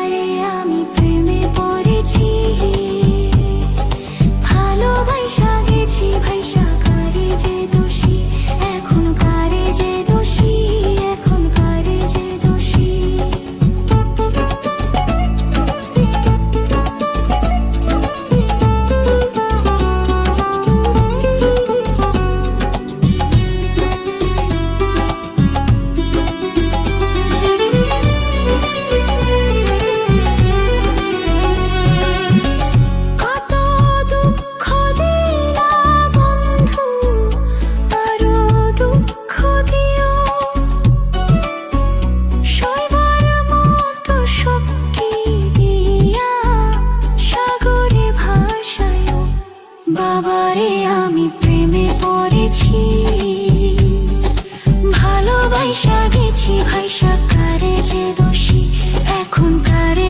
বাবারে আমি প্রেমে পড়েছি, ভালোবাসা গেছি ভাইসা, কারে যে দোষী এখন, কারে যে দোষী এখন, কারে যে দোষী। কত দুঃখ দিলা বন্ধু, আরো দুঃখ দিও, সইবার মতো শক্তি দিয়া সাগরে ভাসায়ও। বাবারে আমি প্রেমে পড়েছি, ভালোবাসা গেছি ভাইসা, কারে যে দোষী এখন, কারে